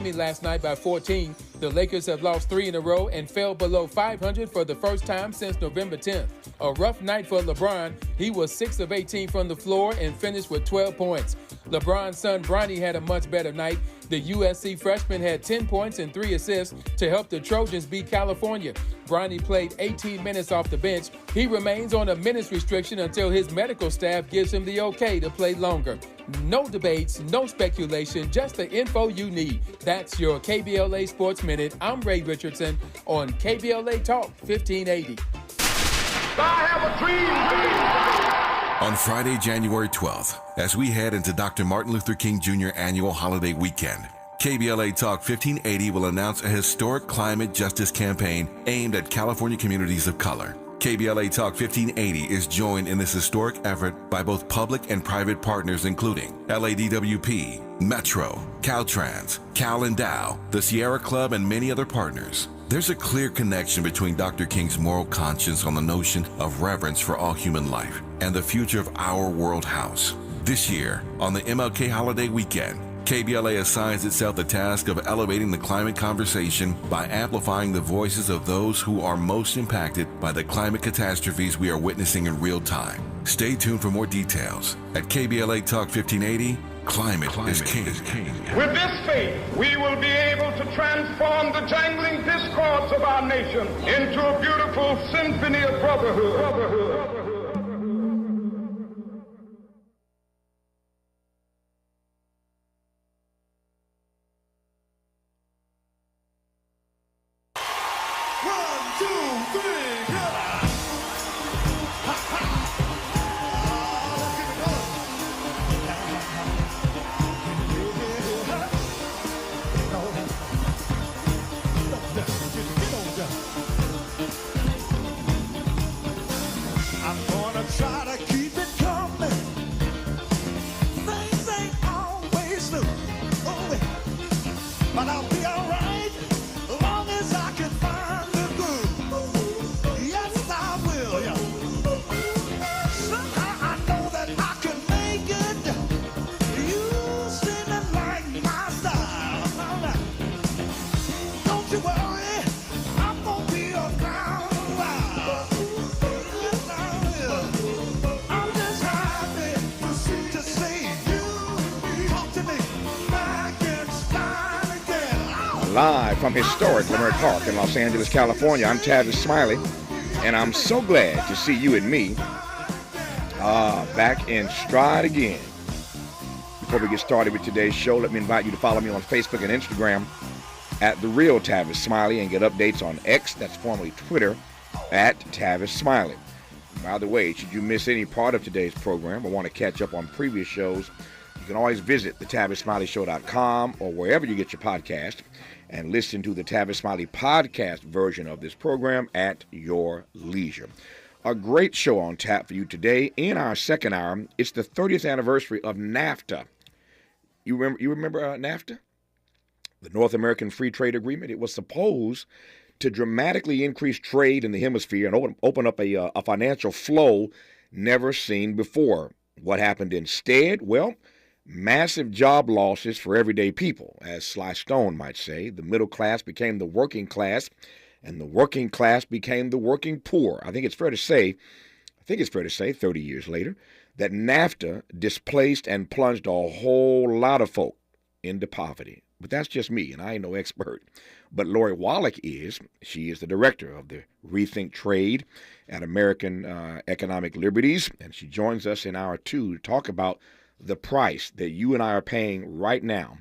last night by 14. The Lakers have lost 3 in a row and fell below 500 for the first time since November 10th. A rough night for LeBron. He was 6 of 18 from the floor and finished with 12 points. LeBron's son Bronny had a much better night. The USC freshman had 10 points and 3 assists to help the Trojans beat California. Bronny played 18 minutes off the bench. He remains on a minutes restriction until his medical staff gives him the okay to play longer. No debates, no speculation, just the info you need. That's your KBLA Sports Minute. I'm Ray Richardson on KBLA Talk 1580. I have a dream. On Friday, January 12th, as we head into Dr. Martin Luther King Jr. annual holiday weekend, KBLA Talk 1580 will announce a historic climate justice campaign aimed at California communities of color. KBLA Talk 1580 is joined in this historic effort by both public and private partners including LADWP, Metro, Caltrans, Cal and Dow, the Sierra Club, and many other partners. There's a clear connection between Dr. King's moral conscience on the notion of reverence for all human life and the future of our world house. This year, on the MLK holiday weekend, KBLA assigns itself the task of elevating the climate conversation by amplifying the voices of those who are most impacted by the climate catastrophes we are witnessing in real time. Stay tuned for more details. At KBLA Talk 1580, Climate is King. With this faith, we will be able to transform the jangling discords of our nation into a beautiful symphony of brotherhood. Live from historic Leimert Park in Los Angeles, California, I'm Tavis Smiley, and I'm so glad to see you and me back in stride again. Before we get started with today's show, let me invite you to follow me on Facebook and Instagram at The Real Tavis Smiley and get updates on X, that's formerly Twitter, at Tavis Smiley. By the way, should you miss any part of today's program or want to catch up on previous shows, you can always visit thetavisSmileyShow.com or wherever you get your podcast and listen to the Tavis Smiley podcast version of this program at your leisure. A great show on tap for you today. In our second hour, it's the 30th anniversary of NAFTA. You remember NAFTA? The North American Free Trade Agreement. It was supposed to dramatically increase trade in the hemisphere and open up a financial flow never seen before. What happened instead? Well, massive job losses for everyday people. As Sly Stone might say, the middle class became the working class, and the working class became the working poor. I think it's fair to say, 30 years later, that NAFTA displaced and plunged a whole lot of folk into poverty. But that's just me, and I ain't no expert. But Lori Wallach is. She is the director of the Rethink Trade at American Economic Liberties, and she joins us in hour 2 to talk about the price that you and I are paying right now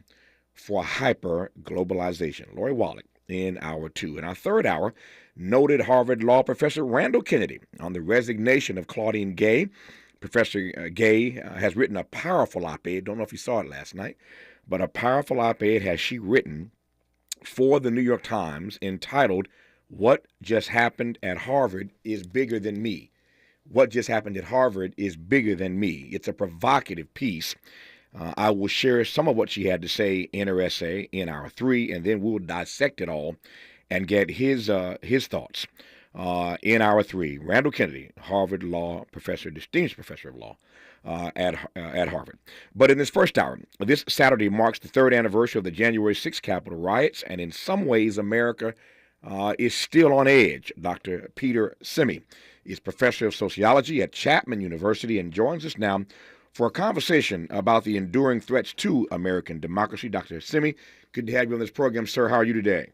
for hyper-globalization. Lori Wallach in hour 2. In our third hour, noted Harvard Law professor Randall Kennedy on the resignation of Claudine Gay. Professor Gay has written a powerful op-ed. Don't know if you saw it last night, but a powerful op-ed has she written for the New York Times entitled, "What Just Happened at Harvard is Bigger Than Me." What just happened at Harvard is bigger than me. It's a provocative piece. I will share some of what she had to say in her essay in hour 3, and then we'll dissect it all and get his thoughts in hour 3. Randall Kennedy, Harvard Law professor, distinguished professor of law, at Harvard. But in this first hour, this Saturday marks the third anniversary of the January 6th Capitol riots, and in some ways, America is still on edge. Dr. Peter Smiley is professor of sociology at Chapman University and joins us now for a conversation about the enduring threats to American democracy. Dr. Smiley, good to have you on this program, sir. How are you today?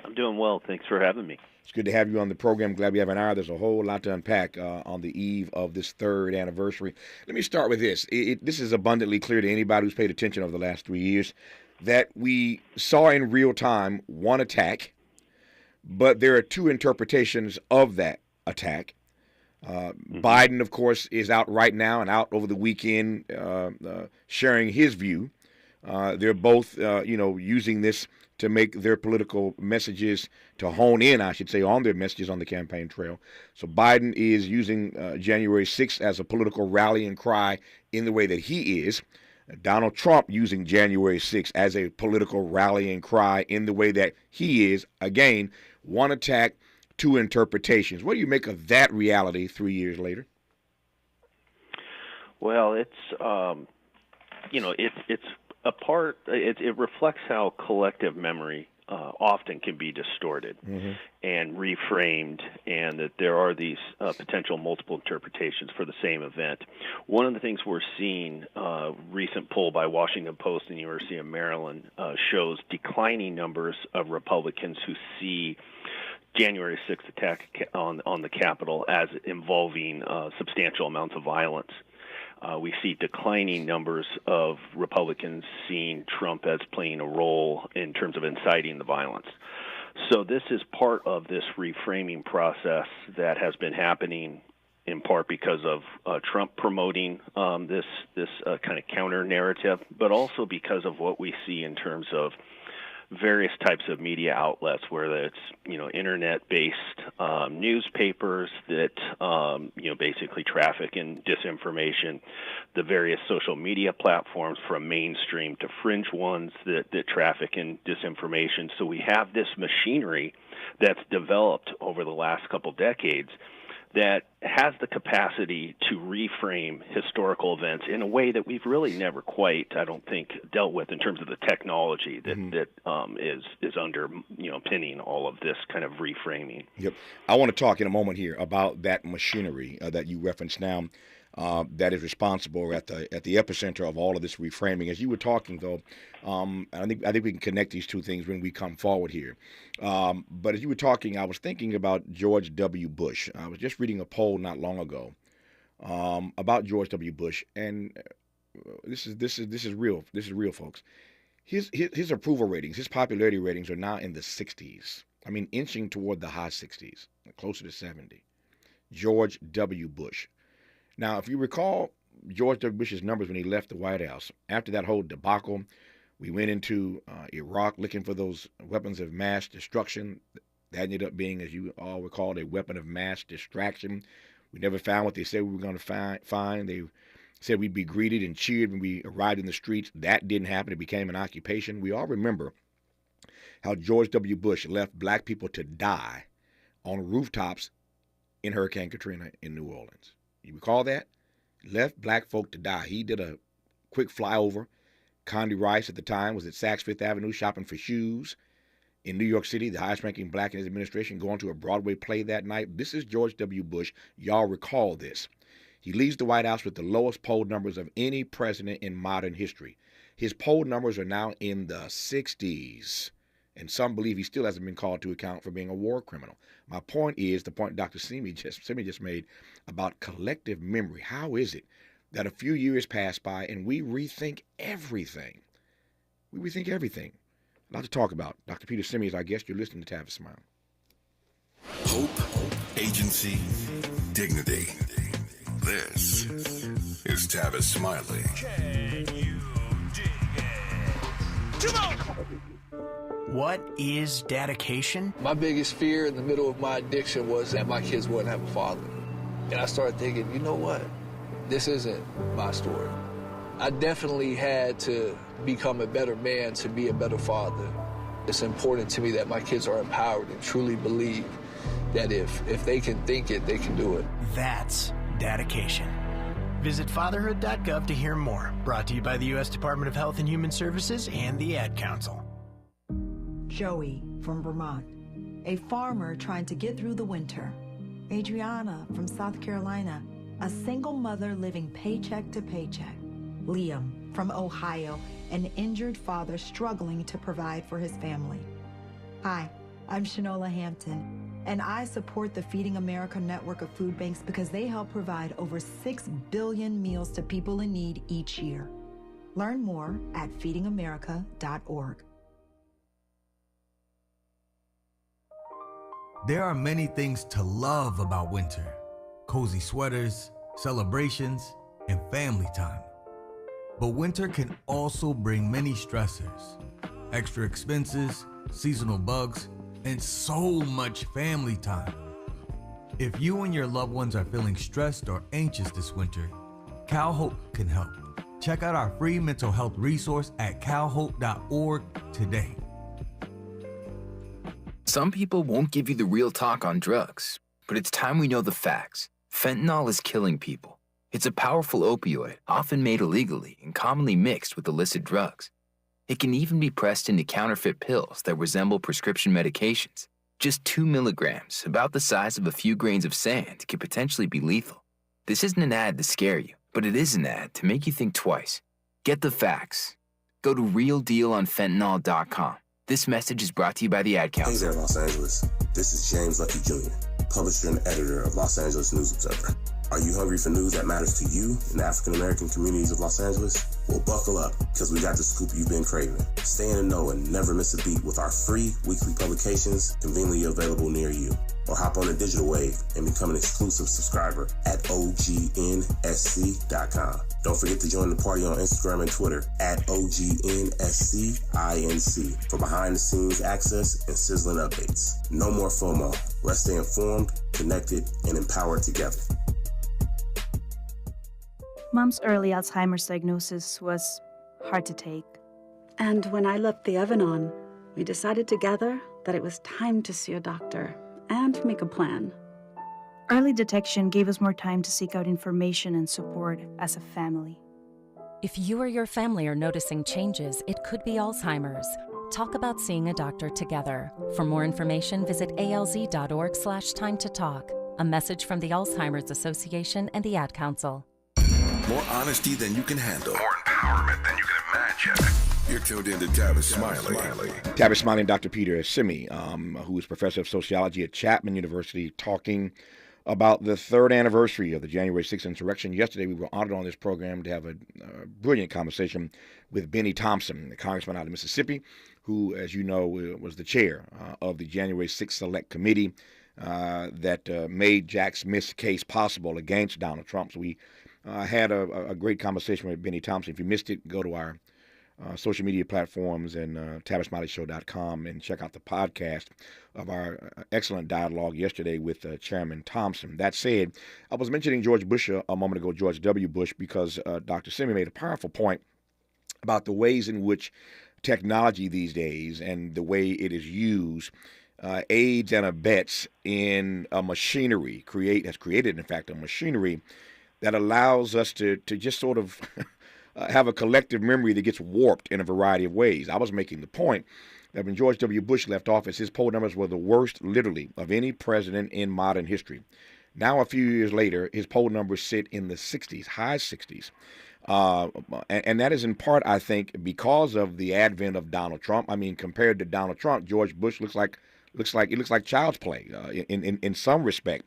I'm doing well. Thanks for having me. It's good to have you on the program. Glad we have an hour. There's a whole lot to unpack on the eve of this third anniversary. Let me start with this. This is abundantly clear to anybody who's paid attention over the last 3 years that we saw in real time one attack, but there are two interpretations of that attack. Biden, of course, is out right now and out over the weekend sharing his view. They're both, using this to make their political messages, to hone in, I should say, on their messages on the campaign trail. So Biden is using January 6th as a political rallying cry in the way that he is. Donald Trump using January 6th as a political rallying cry in the way that he is. Again, one attack, two interpretations. What do you make of that reality 3 years later? Well, it's a part. It reflects how collective memory often can be distorted and reframed, and that there are these potential multiple interpretations for the same event. One of the things we're seeing, recent poll by Washington Post and the University of Maryland shows declining numbers of Republicans who see January 6th attack on the Capitol as involving substantial amounts of violence. We see declining numbers of Republicans seeing Trump as playing a role in terms of inciting the violence. So this is part of this reframing process that has been happening in part because of Trump promoting this kind of counter narrative, but also because of what we see in terms of various types of media outlets, whether it's internet-based newspapers that basically traffic in disinformation, the various social media platforms from mainstream to fringe ones that traffic in disinformation. So we have this machinery that's developed over the last couple decades that has the capacity to reframe historical events in a way that we've really never quite, I don't think, dealt with in terms of the technology that is underpinning all of this kind of reframing. Yep. I want to talk in a moment here about that machinery that you referenced now that is responsible at the epicenter of all of this reframing. As you were talking, though, I think we can connect these two things when we come forward here. But as you were talking, I was thinking about George W. Bush. I was just reading a poll not long ago about George W. Bush, and this is real. This is real, folks. His approval ratings, his popularity ratings are now in the 60s. I mean, inching toward the high 60s, closer to 70. George W. Bush. Now, if you recall George W. Bush's numbers when he left the White House, after that whole debacle, we went into Iraq looking for those weapons of mass destruction. That ended up being, as you all recall, a weapon of mass distraction. We never found what they said we were going to find. They said we'd be greeted and cheered when we arrived in the streets. That didn't happen. It became an occupation. We all remember how George W. Bush left black people to die on rooftops in Hurricane Katrina in New Orleans. You recall that? Left black folk to die. He did a quick flyover. Condi Rice at the time was at Saks Fifth Avenue shopping for shoes. In New York City, the highest-ranking black in his administration going to a Broadway play that night. This is George W. Bush. Y'all recall this. He leaves the White House with the lowest poll numbers of any president in modern history. His poll numbers are now in the 60s. And some believe he still hasn't been called to account for being a war criminal. My point is the point Dr. Smiley just made about collective memory. How is it that a few years pass by and we rethink everything? We rethink everything. A lot to talk about. Dr. Peter Smiley is our guest. You're listening to Tavis Smiley. Hope, agency, dignity. This is Tavis Smiley. Can you dig it? Come on! What is dedication? My biggest fear in the middle of my addiction was that my kids wouldn't have a father. And I started thinking, you know what? This isn't my story. I definitely had to become a better man to be a better father. It's important to me that my kids are empowered and truly believe that if they can think it, they can do it. That's dedication. Visit fatherhood.gov to hear more. Brought to you by the U.S. Department of Health and Human Services and the Ad Council. Joey from Vermont, a farmer trying to get through the winter. Adriana from South Carolina, a single mother living paycheck to paycheck. Liam from Ohio, an injured father struggling to provide for his family. Hi, I'm Shanola Hampton, and I support the Feeding America network of food banks because they help provide over 6 billion meals to people in need each year. Learn more at feedingamerica.org. There are many things to love about winter. Cozy sweaters, celebrations, and family time. But winter can also bring many stressors, extra expenses, seasonal bugs, and so much family time. If you and your loved ones are feeling stressed or anxious this winter, CalHope can help. Check out our free mental health resource at calhope.org today. Some people won't give you the real talk on drugs, but it's time we know the facts. Fentanyl is killing people. It's a powerful opioid, often made illegally and commonly mixed with illicit drugs. It can even be pressed into counterfeit pills that resemble prescription medications. Just 2 milligrams, about the size of a few grains of sand, can potentially be lethal. This isn't an ad to scare you, but it is an ad to make you think twice. Get the facts. Go to realdealonfentanyl.com. This message is brought to you by the Ad Council. Hey there, Los Angeles. This is James Lucky Jr., publisher and editor of Los Angeles News Observer. Are you hungry for news that matters to you in the African-American communities of Los Angeles? Well, buckle up, because we got the scoop you've been craving. Stay in the know and never miss a beat with our free weekly publications conveniently available near you. Or hop on the digital wave and become an exclusive subscriber at OGNSC.com. Don't forget to join the party on Instagram and Twitter at OGNSCINC for behind-the-scenes access and sizzling updates. No more FOMO. Let's stay informed, connected, and empowered together. Mom's early Alzheimer's diagnosis was hard to take. And when I left the oven on, we decided together that it was time to see a doctor and make a plan. Early detection gave us more time to seek out information and support as a family. If you or your family are noticing changes, it could be Alzheimer's. Talk about seeing a doctor together. For more information, visit alz.org/time-to-talk. A message from the Alzheimer's Association and the Ad Council. More honesty than you can handle. More empowerment than you can imagine. You're tuned in to Tavis Smiley. Tavis Smiley and Dr. Peter Simi, who is professor of sociology at Chapman University, talking about the third anniversary of the January 6th insurrection. Yesterday, we were honored on this program to have a brilliant conversation with Benny Thompson, the congressman out of Mississippi, who, as you know, was the chair of the January 6th Select Committee that made Jack Smith's case possible against Donald Trump. So we had a great conversation with Benny Thompson. If you missed it, go to our social media platforms and TavisSmileyShow.com and check out the podcast of our excellent dialogue yesterday with Chairman Thompson. That said, I was mentioning George Bush a moment ago, George W. Bush, because Dr. Simi made a powerful point about the ways in which technology these days and the way it is used aids and abets in a machinery, has created, in fact, a machinery that allows us to just sort of have a collective memory that gets warped in a variety of ways. I was making the point that when George W. Bush left office, his poll numbers were the worst, literally, of any president in modern history. Now, a few years later, his poll numbers sit in the 60s, high 60s. And that is in part, I think, because of the advent of Donald Trump. I mean, compared to Donald Trump, George Bush looks like child's play in some respect.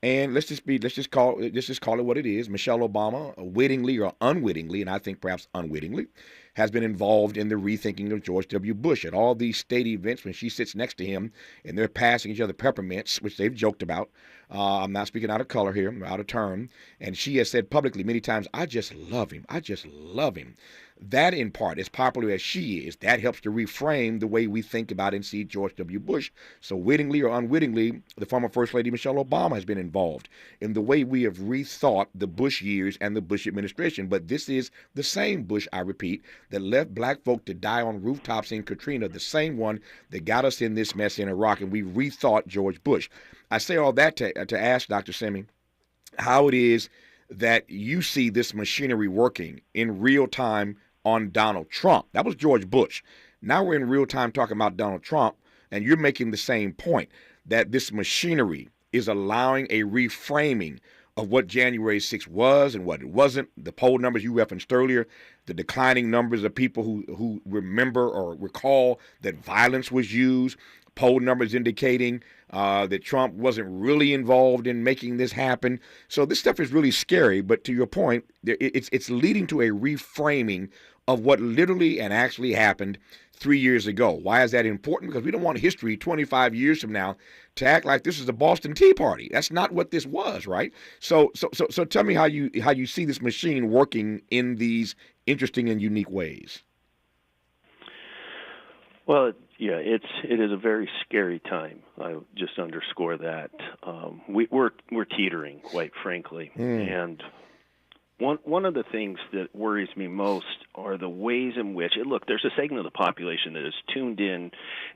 And let's just call it what it is. Michelle Obama, wittingly or unwittingly, and I think perhaps unwittingly, has been involved in the rethinking of George W. Bush at all these state events when she sits next to him and they're passing each other peppermints, which they've joked about. I'm not speaking out of color here, I'm out of turn. And she has said publicly many times, I just love him. I just love him. That, in part, as popular as she is, that helps to reframe the way we think about and see George W. Bush. So wittingly or unwittingly, the former First Lady Michelle Obama has been involved in the way we have rethought the Bush years and the Bush administration. But this is the same Bush, I repeat, that left black folk to die on rooftops in Katrina, the same one that got us in this mess in Iraq, and we rethought George Bush. I say all that to ask Dr. Simi how it is that you see this machinery working in real time on Donald Trump. That was George Bush. Now we're in real time talking about Donald Trump, and you're making the same point, that this machinery is allowing a reframing of what January 6th was and what it wasn't. The poll numbers you referenced earlier, the declining numbers of people who remember or recall that violence was used, poll numbers indicating that Trump wasn't really involved in making this happen. So this stuff is really scary, but to your point, it's leading to a reframing of what literally and actually happened 3 years ago. Why is that important? Because we don't want history 25 years from now to act like this is the Boston Tea Party. That's not what this was, right? So tell me how you see this machine working in these interesting and unique ways. Well, yeah, it is a very scary time. I just underscore that. We're teetering, quite frankly, and one of the things that worries me most are the ways in which there's a segment of the population that is tuned in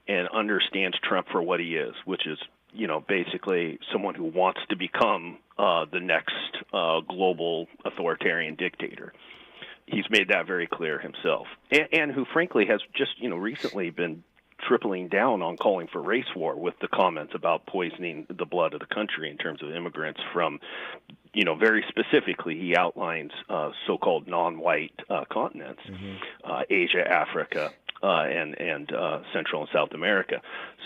and understands Trump for what he is, which is basically someone who wants to become the next global authoritarian dictator. He's made that very clear himself, and who frankly has just recently been tripling down on calling for race war with the comments about poisoning the blood of the country in terms of immigrants from, very specifically he outlines so-called non-white continents, Asia, Africa, and Central and South America.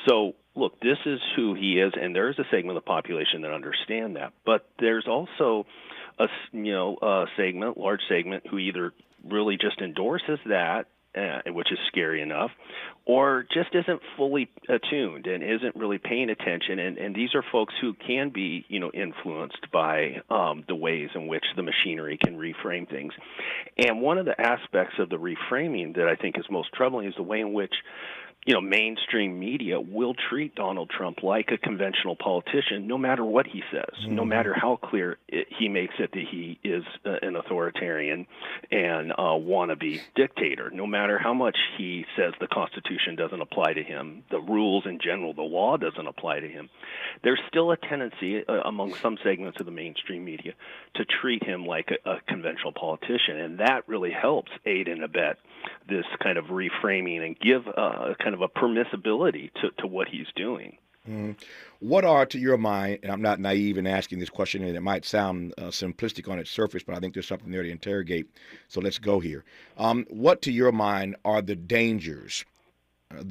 So look, this is who he is, and there is a segment of the population that understand that, but there's also a large segment who either really just endorses that, which is scary enough, or just isn't fully attuned and isn't really paying attention. And these are folks who can be, influenced by the ways in which the machinery can reframe things. And one of the aspects of the reframing that I think is most troubling is the way in which mainstream media will treat Donald Trump like a conventional politician, no matter what he says, no matter how clear he makes it that he is an authoritarian and wannabe dictator, no matter how much he says the Constitution doesn't apply to him, the rules in general, the law doesn't apply to him. There's still a tendency among some segments of the mainstream media to treat him like a conventional politician, and that really helps aid and abet this kind of reframing and give kind of a permissibility to what he's doing. What are, to your mind, and I'm not naive in asking this question, and it might sound simplistic on its surface, but I think there's something there to interrogate, so let's go here. What, to your mind, are the dangers of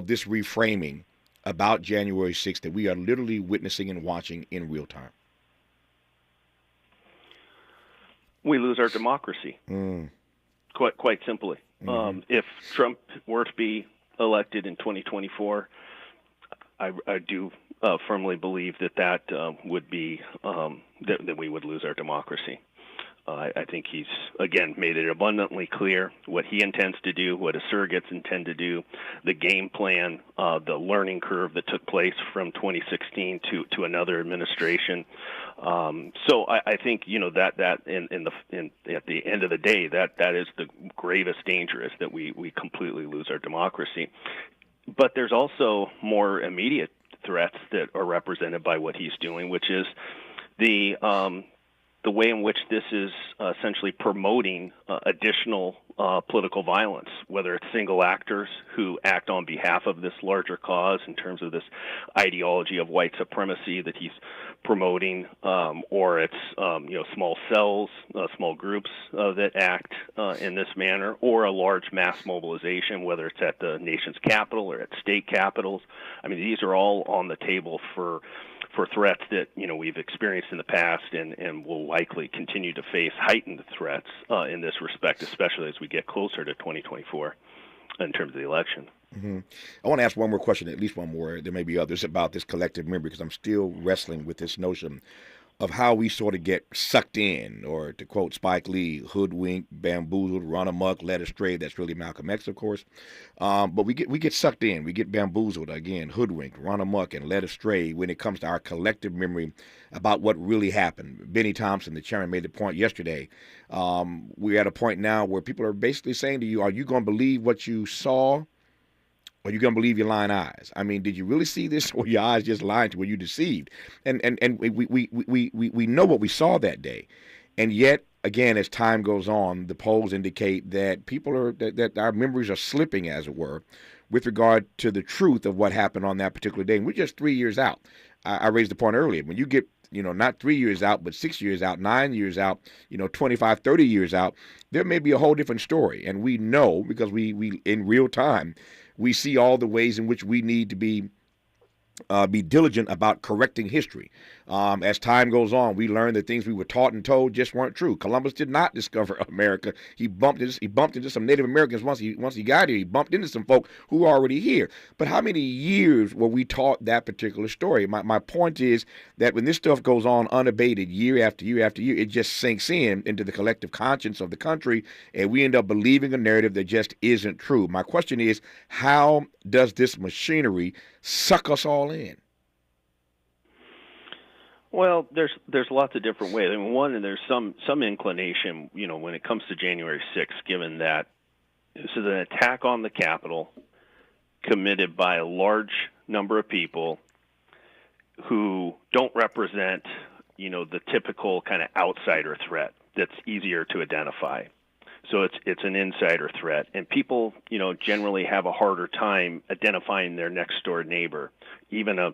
this reframing about January 6th that we are literally witnessing and watching in real time? We lose our democracy. Quite simply. If Trump were to be elected in 2024, I do firmly believe that would be that we would lose our democracy. I think he's, again, made it abundantly clear what he intends to do, what his surrogates intend to do, the game plan, the learning curve that took place from 2016 to another administration. So I think that at the end of the day, that is the gravest danger, is that we completely lose our democracy. But there's also more immediate threats that are represented by what he's doing, which is the way in which this is essentially promoting additional political violence, whether it's single actors who act on behalf of this larger cause in terms of this ideology of white supremacy that he's promoting, or it's small cells, small groups that act in this manner, or a large mass mobilization, whether it's at the nation's capital or at state capitals. I mean, these are all on the table for threats that we've experienced in the past and will likely continue to face heightened threats in this respect, especially as we get closer to 2024 in terms of the election. I want to ask one more question, at least one more. There may be others about this collective memory, because I'm still wrestling with this notion of how we sort of get sucked in, or to quote Spike Lee, hoodwinked, bamboozled, run amok, led astray. That's really Malcolm X, of course. But we get sucked in, we get bamboozled, again, hoodwinked, run amok, and led astray when it comes to our collective memory about what really happened. Benny Thompson, the chairman, made the point yesterday. We're at a point now where people are basically saying to you, are you going to believe what you saw, or you're going to believe your lying eyes. I mean, did you really see this, or your eyes just lying to you? Were you deceived? And we know what we saw that day. And yet, again, as time goes on, the polls indicate that that our memories are slipping, as it were, with regard to the truth of what happened on that particular day. And we're just 3 years out. I raised the point earlier. When you get, not 3 years out, but 6 years out, 9 years out, 25, 30 years out, there may be a whole different story. And we know, because we in real time, we see all the ways in which we need to be diligent about correcting history. As time goes on, we learn that things we were taught and told just weren't true. Columbus did not discover America. He bumped into some Native Americans once he got here. He bumped into some folk who were already here. But how many years were we taught that particular story? My point is that when this stuff goes on unabated year after year after year, it just sinks into the collective conscience of the country, and we end up believing a narrative that just isn't true. My question is, how does this machinery suck us all in? Well, there's lots of different ways. I mean, one, there's some inclination, when it comes to January 6th, given that this is an attack on the Capitol committed by a large number of people who don't represent, the typical kind of outsider threat that's easier to identify. So it's an insider threat, and people, generally have a harder time identifying their next door neighbor, even a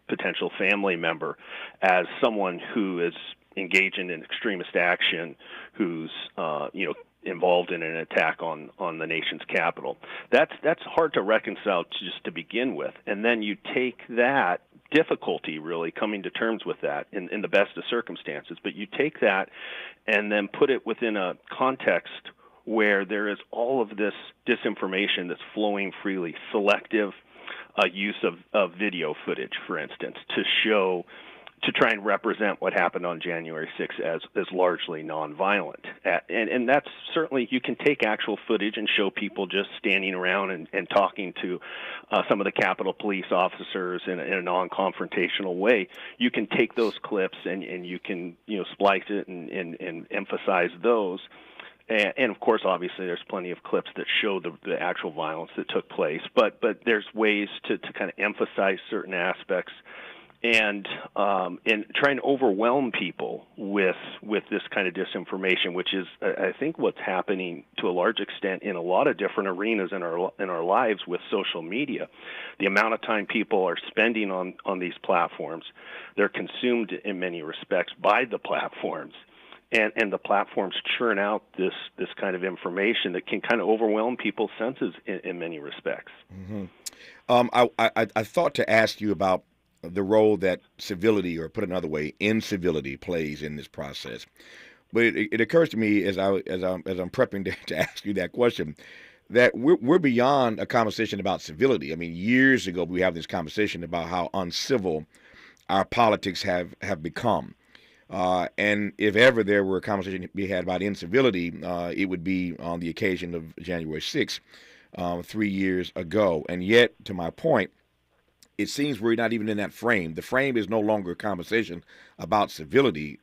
potential family member, as someone who is engaging in extremist action, who's involved in an attack on the nation's capital. That's hard to reconcile just to begin with, and then you take that difficulty really coming to terms with that in the best of circumstances, but you take that and then put it within a context where there is all of this disinformation that's flowing freely, selective use of video footage, for instance, to try and represent what happened on January 6th as largely nonviolent. And that's certainly, you can take actual footage and show people just standing around and talking to some of the Capitol Police officers in a non-confrontational way. You can take those clips and you can splice it and emphasize those. And of course, obviously, there's plenty of clips that show the actual violence that took place. But there's ways to kind of emphasize certain aspects and try and overwhelm people with this kind of disinformation, which is, I think, what's happening to a large extent in a lot of different arenas in our lives with social media. The amount of time people are spending on these platforms, they're consumed in many respects by the platforms. And the platforms churn out this kind of information that can kind of overwhelm people's senses in many respects. Mm-hmm. I thought to ask you about the role that civility, or put another way, incivility, plays in this process. But it occurs to me as I'm prepping to ask you that question, that we're beyond a conversation about civility. I mean, years ago we have this conversation about how uncivil our politics have become. And if ever there were a conversation to be had about incivility, it would be on the occasion of January 6th, 3 years ago. And yet, to my point, it seems we're not even in that frame. The frame is no longer a conversation about civility.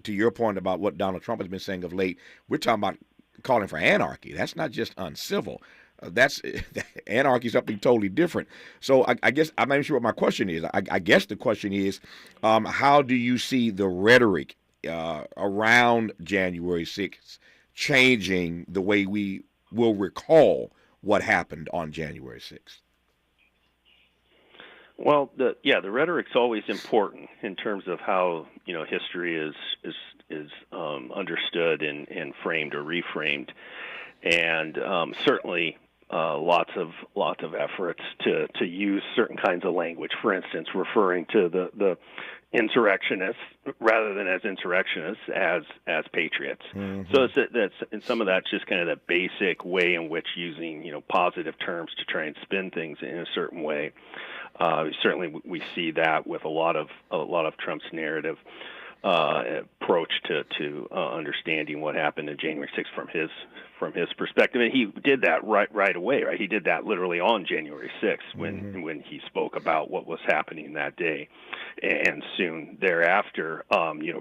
To your point about what Donald Trump has been saying of late, we're talking about calling for anarchy. That's not just uncivil. That's anarchy is something totally different. So I guess I'm not even sure what my question is. I guess the question is, how do you see the rhetoric around January 6th changing the way we will recall what happened on January 6th? Well, the rhetoric's always important in terms of how history is understood and framed or reframed, and certainly. Lots of efforts to use certain kinds of language. For instance, referring to the insurrectionists rather than as insurrectionists as patriots. Mm-hmm. So and some of that's just kind of the basic way in which using positive terms to try and spin things in a certain way. Certainly, we see that with a lot of Trump's narrative. approach to understanding what happened in January 6th from his perspective, and he did that right away. Right, he did that literally on January 6th when he spoke about what was happening that day, and soon thereafter,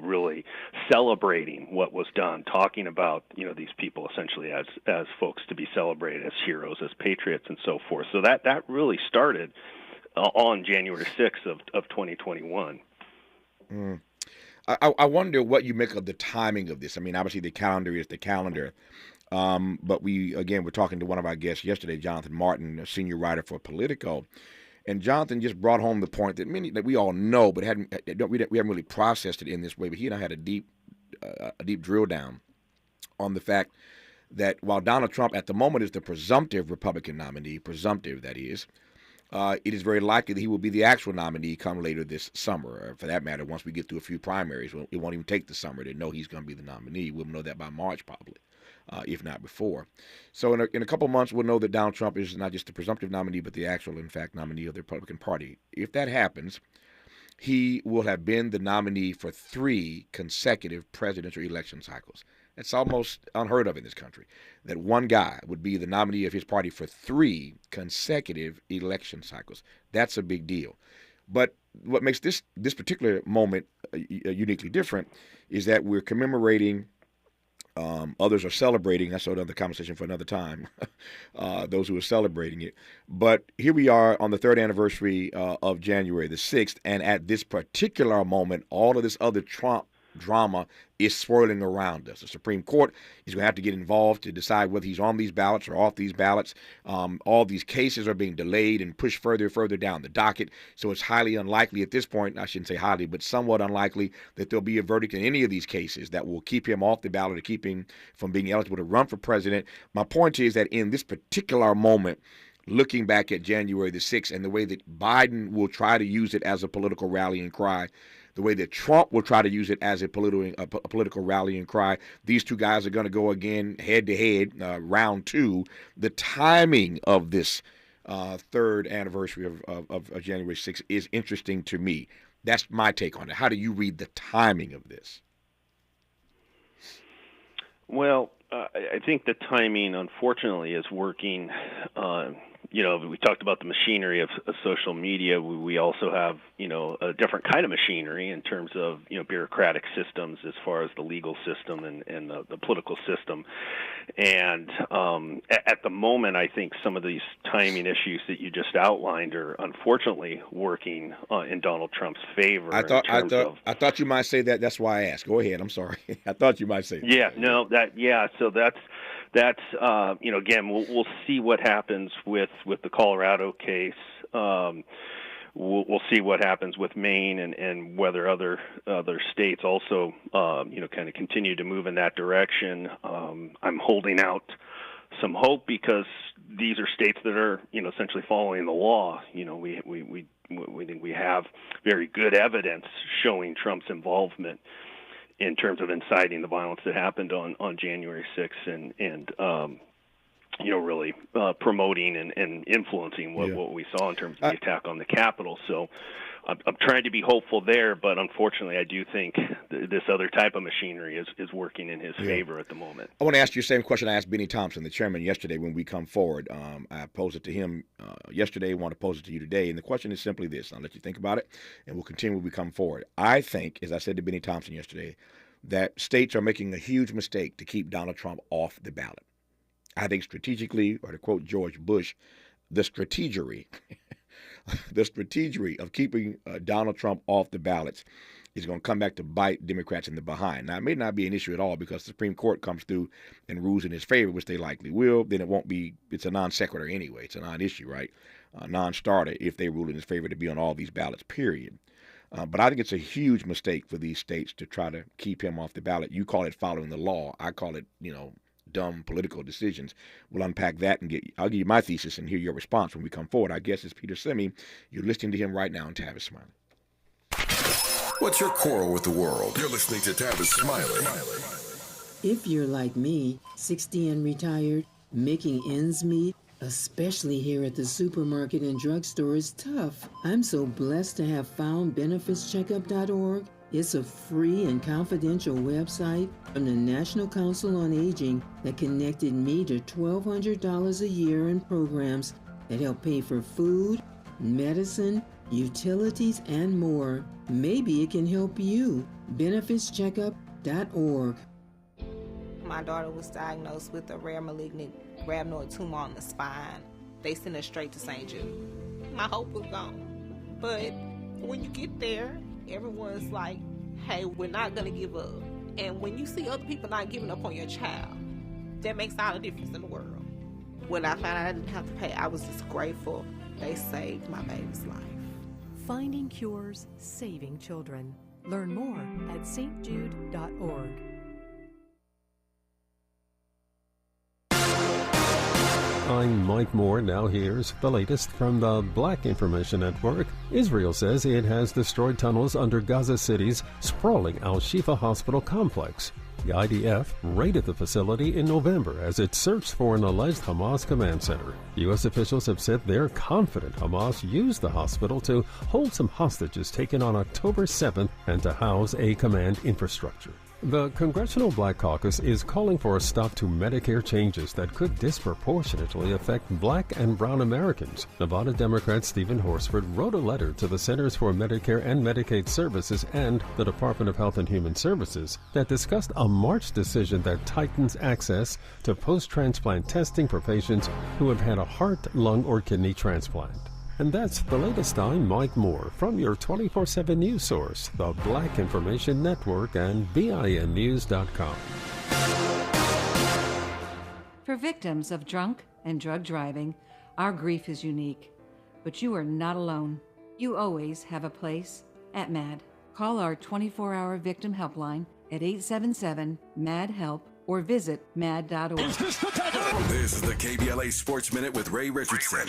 really celebrating what was done, talking about these people essentially as folks to be celebrated, as heroes, as patriots, and so forth. So that really started on January 6th of 2021. I wonder what you make of the timing of this. I mean, obviously the calendar is the calendar. But we're talking to one of our guests yesterday, Jonathan Martin, a senior writer for Politico. And Jonathan just brought home the point that we all know, but we haven't really processed it in this way. But he and I had a deep drill down on the fact that while Donald Trump at the moment is the presumptive Republican nominee, presumptive that is, it is very likely that he will be the actual nominee come later this summer. Or for that matter, once we get through a few primaries, it won't even take the summer to know he's going to be the nominee. We'll know that by March probably, if not before. So in a couple of months, we'll know that Donald Trump is not just the presumptive nominee, but the actual, in fact, nominee of the Republican Party. If that happens, he will have been the nominee for 3 consecutive presidential election cycles. It's almost unheard of in this country that one guy would be the nominee of his party for 3 consecutive election cycles. That's a big deal. But what makes this particular moment uniquely different is that we're commemorating, others are celebrating. That's another conversation for another time, those who are celebrating it. But here we are on the 3rd anniversary of January the 6th, and at this particular moment, all of this other Trump drama is swirling around us. The Supreme Court is going to have to get involved to decide whether he's on these ballots or off these ballots. All these cases are being delayed and pushed further down the docket. So it's highly unlikely at this point, I shouldn't say highly, but somewhat unlikely that there'll be a verdict in any of these cases that will keep him off the ballot or keep him from being eligible to run for president. My point is that in this particular moment, looking back at January the 6th and the way that Biden will try to use it as a political rallying cry, the way that Trump will try to use it as a political rallying cry. These two guys are going to go again head-to-head, round 2. The timing of this 3rd anniversary of January 6th is interesting to me. That's my take on it. How do you read the timing of this? Well, I think the timing, unfortunately, is working. We talked about the machinery of social media. We also have, a different kind of machinery in terms of, bureaucratic systems as far as the legal system and the political system. And at the moment, I think some of these timing issues that you just outlined are unfortunately working in Donald Trump's favor. I thought you might say that. That's why I asked. Go ahead. I'm sorry. I thought you might say that. Yeah. No. So that's again, we'll see what happens with the Colorado case. We'll see what happens with Maine and whether other states also, kind of continue to move in that direction. I'm holding out some hope because these are states that are, essentially following the law. We think we have very good evidence showing Trump's involvement in terms of inciting the violence that happened on January 6th and really promoting and influencing what we saw in terms of the attack on the Capitol. So I'm trying to be hopeful there, but unfortunately I do think this other type of machinery is working in his favor at the moment. I want to ask you the same question I asked Benny Thompson, the chairman, yesterday when we come forward. I posed it to him yesterday. I want to pose it to you today. And the question is simply this. I'll let you think about it, and we'll continue when we come forward. I think, as I said to Benny Thompson yesterday, that states are making a huge mistake to keep Donald Trump off the ballot. I think strategically, or to quote George Bush, the strategery of keeping Donald Trump off the ballots is going to come back to bite Democrats in the behind. Now, it may not be an issue at all because the Supreme Court comes through and rules in his favor, which they likely will. Then it won't be, it's a non sequitur anyway. It's a non-issue, right? A non-starter if they rule in his favor to be on all these ballots, period. But I think it's a huge mistake for these states to try to keep him off the ballot. You call it following the law. I call it, dumb political decisions. We'll unpack that and I'll give you my thesis and hear your response when we come forward. Our guest is Peter Simi. You're listening to him right now on Tavis Smiley. What's your quarrel with the world? You're listening to Tavis Smiley. If you're like me, 60 and retired, making ends meet, especially here at the supermarket and drugstore, is tough. I'm so blessed to have found benefitscheckup.org. It's a free and confidential website from the National Council on Aging that connected me to $1,200 a year in programs that help pay for food, medicine, utilities, and more. Maybe it can help you. BenefitsCheckup.org. My daughter was diagnosed with a rare malignant rhabdoid tumor on the spine. They sent her straight to St. Jude. My hope was gone. But when you get there, everyone's like, hey, we're not going to give up. And when you see other people not giving up on your child, that makes all the difference in the world. When I found out I didn't have to pay, I was just grateful. They saved my baby's life. Finding cures, saving children. Learn more at stjude.org. I'm Mike Moore. Now here's the latest from the Black Information Network. Israel says it has destroyed tunnels under Gaza City's sprawling Al-Shifa hospital complex. The IDF raided the facility in November as it searched for an alleged Hamas command center. U.S. officials have said they're confident Hamas used the hospital to hold some hostages taken on October 7th and to house a command infrastructure. The Congressional Black Caucus is calling for a stop to Medicare changes that could disproportionately affect Black and brown Americans. Nevada Democrat Stephen Horsford wrote a letter to the Centers for Medicare and Medicaid Services and the Department of Health and Human Services that discussed a March decision that tightens access to post-transplant testing for patients who have had a heart, lung, or kidney transplant. And that's the latest. I'm Mike Moore from your 24/7 news source, the Black Information Network and BINnews.com. For victims of drunk and drug driving, our grief is unique. But you are not alone. You always have a place at MAD. Call our 24-hour victim helpline at 877-MAD-HELP or visit mad.org. This is the KBLA Sports Minute with Ray Richardson.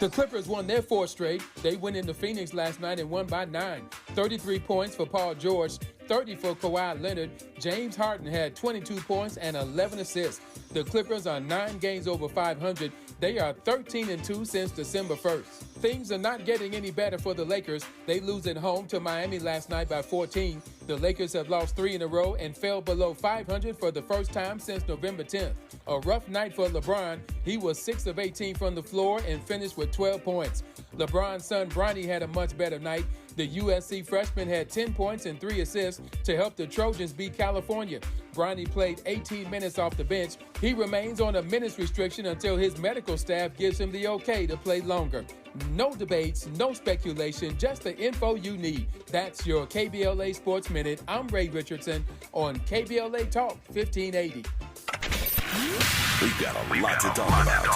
The Clippers won their fourth straight. They went into Phoenix last night and won by 9. 33 points for Paul George, 30 for Kawhi Leonard. James Harden had 22 points and 11 assists. The Clippers are 9 games over 500. They are 13-2 since December 1st. Things are not getting any better for the Lakers. They lose at home to Miami last night by 14. The Lakers have lost 3 in a row and fell below 500 for the first time since November 10th. A rough night for LeBron. He was 6 of 18 from the floor and finished with 12 points. LeBron's son Bronny had a much better night. The USC freshman had 10 points and 3 assists to help the Trojans beat California. Bronny played 18 minutes off the bench. He remains on a minutes restriction until his medical staff gives him the okay to play longer. No debates, no speculation, just the info you need. That's your KBLA Sports Minute. I'm Ray Richardson on KBLA Talk 1580. We've got a lot to talk about.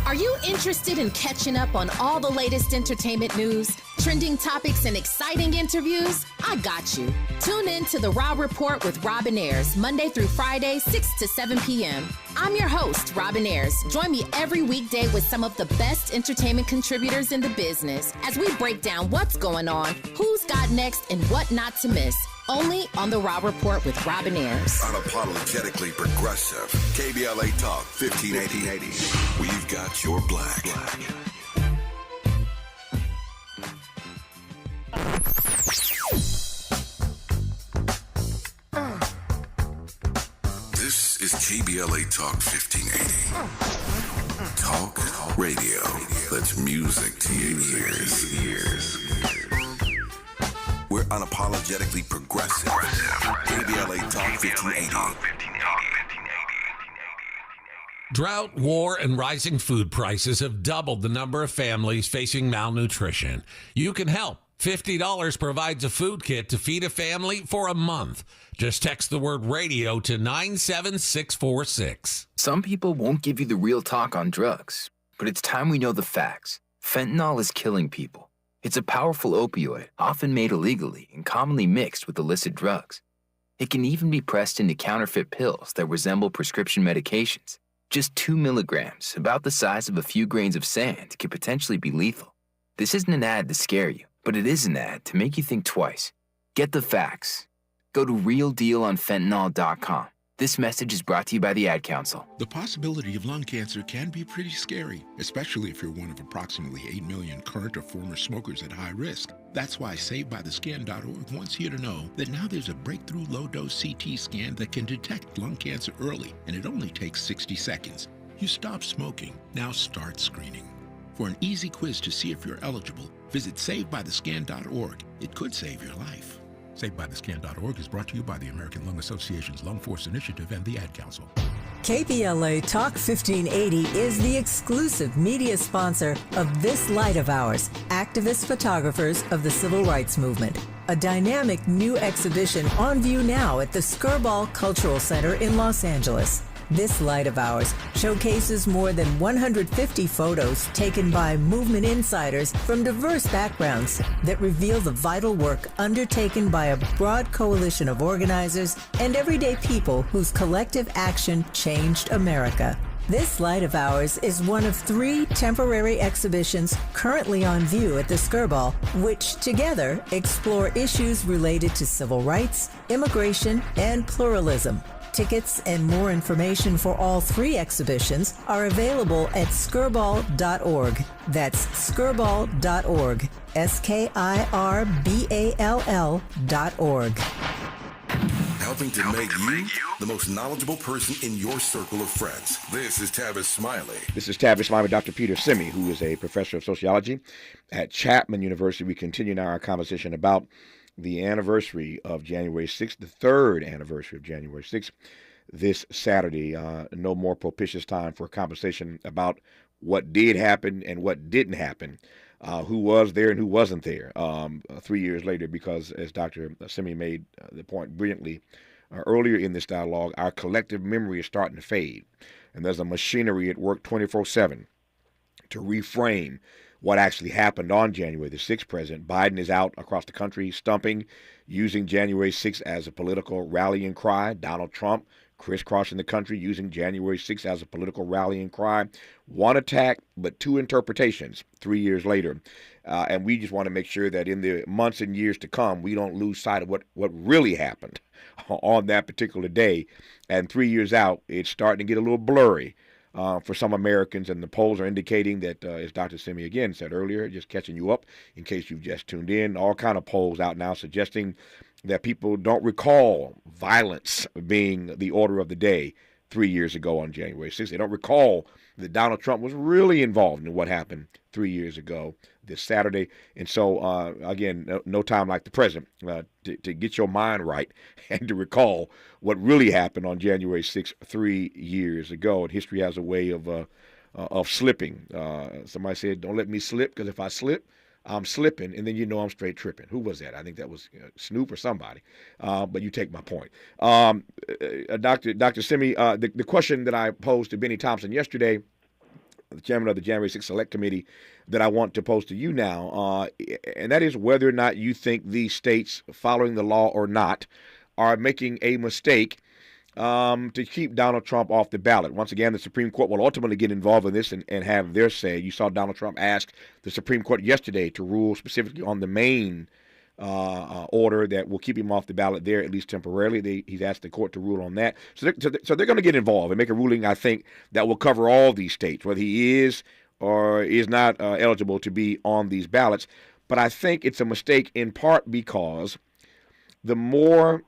Are you interested in catching up on all the latest entertainment news, trending topics, and exciting interviews? I got you. Tune in to The Raw Report with Robin Ayers, Monday through Friday, 6 to 7 p.m. I'm your host, Robin Ayers. Join me every weekday with some of the best entertainment contributors in the business as we break down what's going on, who's got next, and what not to miss. Only on The Raw Report with Robin Ayers. Unapologetically progressive. KBLA Talk 1580. We've got your black. This is KBLA Talk 1580. Talk radio. That's music to your ears. We're unapologetically progressive. KBLA Talk 1580. Drought, war, and rising food prices have doubled the number of families facing malnutrition. You can help. $50 provides a food kit to feed a family for a month. Just text the word radio to 97646. Some people won't give you the real talk on drugs, but it's time we know the facts. Fentanyl is killing people. It's a powerful opioid, often made illegally and commonly mixed with illicit drugs. It can even be pressed into counterfeit pills that resemble prescription medications. Just 2 milligrams, about the size of a few grains of sand, could potentially be lethal. This isn't an ad to scare you, but it is an ad to make you think twice. Get the facts. Go to realdealonfentanyl.com. This message is brought to you by the Ad Council. The possibility of lung cancer can be pretty scary, especially if you're one of approximately 8 million current or former smokers at high risk. That's why SaveByTheScan.org wants you to know that now there's a breakthrough low-dose CT scan that can detect lung cancer early, and it only takes 60 seconds. You stop smoking, now start screening. For an easy quiz to see if you're eligible, visit SaveByTheScan.org. It could save your life. SaveByTheScan.org is brought to you by the American Lung Association's Lung Force Initiative and the Ad Council. KBLA Talk 1580 is the exclusive media sponsor of This Light of Ours, activist photographers of the Civil Rights Movement. A dynamic new exhibition on view now at the Skirball Cultural Center in Los Angeles. This Light of Ours showcases more than 150 photos taken by movement insiders from diverse backgrounds that reveal the vital work undertaken by a broad coalition of organizers and everyday people whose collective action changed America. This Light of Ours is one of 3 temporary exhibitions currently on view at the Skirball, which together explore issues related to civil rights, immigration, and pluralism. Tickets and more information for all 3 exhibitions are available at skirball.org. That's skirball.org. SKIRBALL.org. Helping to make you the most knowledgeable person in your circle of friends. This is Tavis Smiley. This is Tavis Smiley, Dr. Peter Simi, who is a professor of sociology at Chapman University. We continue now our conversation about the anniversary of January 6th, the 3rd anniversary of January 6th, this Saturday. No more propitious time for a conversation about what did happen and what didn't happen, who was there and who wasn't there 3 years later, because as Dr. Simi made the point brilliantly earlier in this dialogue, our collective memory is starting to fade. And there's a machinery at work 24/7 to reframe what actually happened on January the 6th. President Biden is out across the country stumping, using January 6th as a political rallying cry. Donald Trump crisscrossing the country using January 6th as a political rallying cry. One attack, but 2 interpretations 3 years later. And we just want to make sure that in the months and years to come, we don't lose sight of what really happened on that particular day. And 3 years out, it's starting to get a little blurry for some Americans, and the polls are indicating that, as Dr. Simi again said earlier, just catching you up in case you've just tuned in, all kind of polls out now suggesting that people don't recall violence being the order of the day 3 years ago on January 6th. They don't recall that Donald Trump was really involved in what happened 3 years ago this Saturday. And so, again, no time like the present to get your mind right and to recall what really happened on January 6th 3 years ago. And history has a way of slipping. Somebody said, don't let me slip, because if I slip, I'm slipping, and then you know I'm straight tripping. Who was that? I think that was Snoop or somebody. But you take my point. Dr. Simi, the question that I posed to Benny Thompson yesterday, the chairman of the January 6th Select Committee, that I want to pose to you now, and that is whether or not you think these states, following the law or not, are making a mistake to keep Donald Trump off the ballot. Once again, the Supreme Court will ultimately get involved in this and have their say. You saw Donald Trump ask the Supreme Court yesterday to rule specifically on the Maine order that will keep him off the ballot there, at least temporarily. He's asked the court to rule on that. So they're going to get involved and make a ruling, I think, that will cover all these states, whether he is or is not eligible to be on these ballots. But I think it's a mistake in part because the more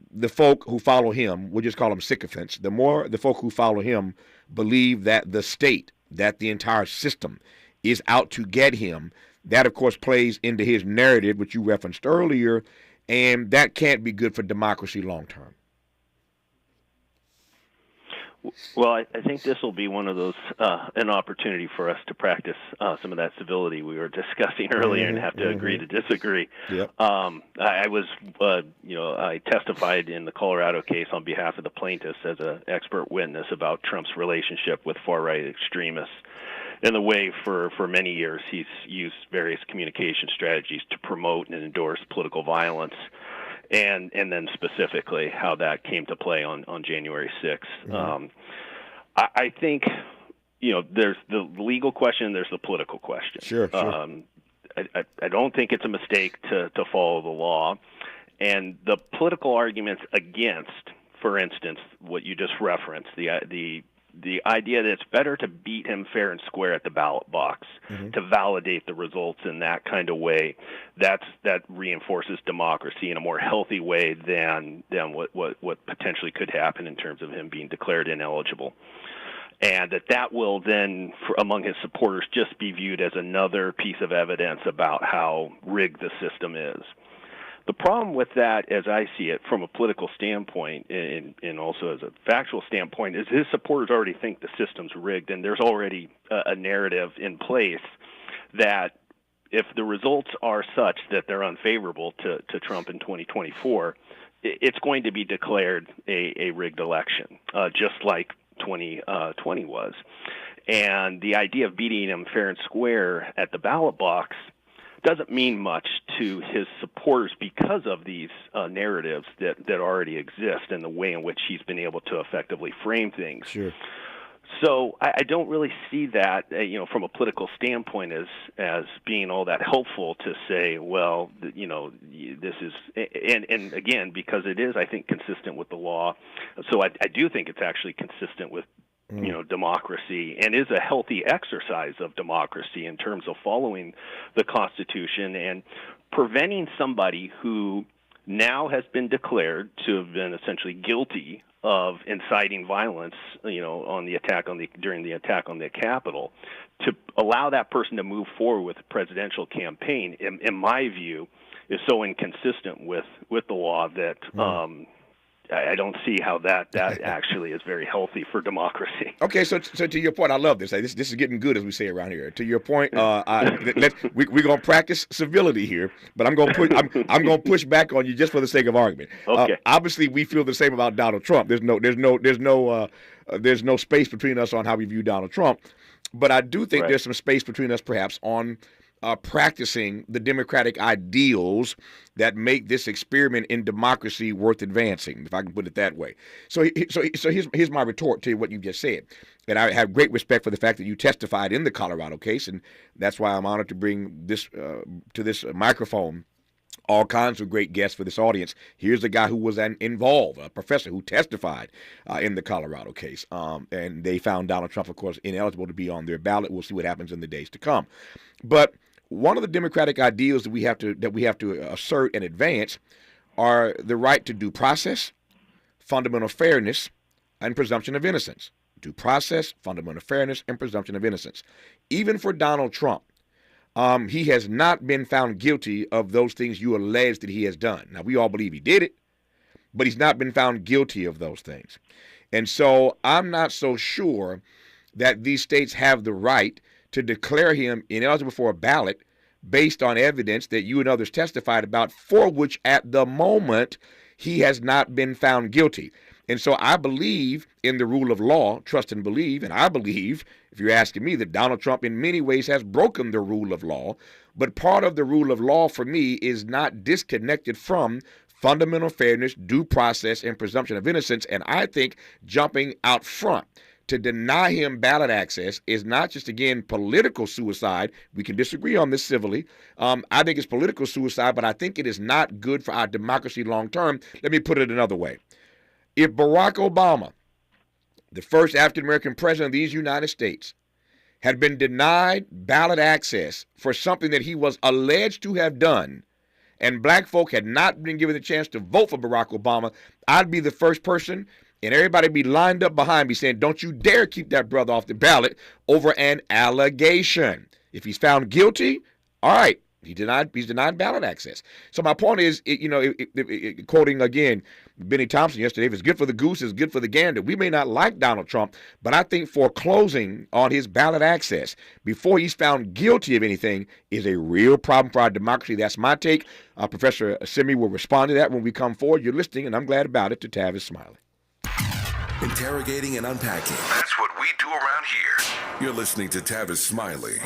the folk who follow him, we'll just call them sycophants, the more the folk who follow him believe that the state, that the entire system is out to get him, that, of course, plays into his narrative, which you referenced earlier, and that can't be good for democracy long term. Well, I think this will be one of those, an opportunity for us to practice some of that civility we were discussing earlier and have to agree to disagree. Yep. I was, I testified in the Colorado case on behalf of the plaintiffs as an expert witness about Trump's relationship with far-right extremists and the way for many years he's used various communication strategies to promote and endorse political violence. And then specifically how that came to play on January 6th. Mm-hmm. I think, there's the legal question, there's the political question. Sure. I don't think it's a mistake to follow the law. And the political arguments against for instance, what you just referenced, the idea that it's better to beat him fair and square at the ballot box, to validate the results in that kind of way, that reinforces democracy in a more healthy way than what potentially could happen in terms of him being declared ineligible. And that will then, among his supporters, just be viewed as another piece of evidence about how rigged the system is. The problem with that, as I see it, from a political standpoint and also as a factual standpoint, is his supporters already think the system's rigged, and there's already a narrative in place that if the results are such that they're unfavorable to Trump in 2024, it's going to be declared a rigged election, just like 2020 was. And the idea of beating him fair and square at the ballot box doesn't mean much to his supporters because of these narratives that already exist and the way in which he's been able to effectively frame things. Sure. So I don't really see that, from a political standpoint as being all that helpful to say, well, this is, and again, because it is, I think, consistent with the law. So I do think it's actually consistent with democracy, and is a healthy exercise of democracy in terms of following the Constitution and preventing somebody who now has been declared to have been essentially guilty of inciting violence, during the attack on the Capitol, to allow that person to move forward with a presidential campaign, in my view, is so inconsistent with the law that I don't see how that actually is very healthy for democracy. Okay, so to your point, I love this. This is getting good, as we say around here. To your point, we're gonna practice civility here, but I'm gonna push back on you just for the sake of argument. Okay. Obviously, we feel the same about Donald Trump. There's no space between us on how we view Donald Trump, but I do think there's some space between us, perhaps, on practicing the democratic ideals that make this experiment in democracy worth advancing, if I can put it that way. So here's my retort to what you just said. And I have great respect for the fact that you testified in the Colorado case, and that's why I'm honored to bring this to this microphone all kinds of great guests for this audience. Here's a guy who was involved, a professor who testified in the Colorado case. And they found Donald Trump, of course, ineligible to be on their ballot. We'll see what happens in the days to come. But one of the democratic ideals that we have to assert and advance are the right to due process, fundamental fairness, and presumption of innocence. Due process, fundamental fairness, and presumption of innocence. Even for Donald Trump, he has not been found guilty of those things you allege that he has done. Now, we all believe he did it, but he's not been found guilty of those things. And so I'm not so sure that these states have the right to declare him ineligible for a ballot based on evidence that you and others testified about, for which at the moment he has not been found guilty. And so I believe in the rule of law, trust and believe, and I believe, if you're asking me, that Donald Trump in many ways has broken the rule of law. But part of the rule of law for me is not disconnected from fundamental fairness, due process, and presumption of innocence. And I think jumping out front to deny him ballot access is not just, again, political suicide. We can disagree on this civilly. I think it's political suicide, but I think it is not good for our democracy long term. Let me put it another way. If Barack Obama, the first African-American president of these United States, had been denied ballot access for something that he was alleged to have done, and black folk had not been given the chance to vote for Barack Obama, I'd be the first person, and everybody be lined up behind me saying, don't you dare keep that brother off the ballot over an allegation. If he's found guilty, all right, he's denied ballot access. So my point is, quoting again Benny Thompson yesterday, if it's good for the goose, it's good for the gander. We may not like Donald Trump, but I think foreclosing on his ballot access before he's found guilty of anything is a real problem for our democracy. That's my take. Professor Simi will respond to that when we come forward. You're listening, and I'm glad about it, to Tavis Smiley. Interrogating and unpacking. That's what we do around here. You're listening to Tavis Smiley.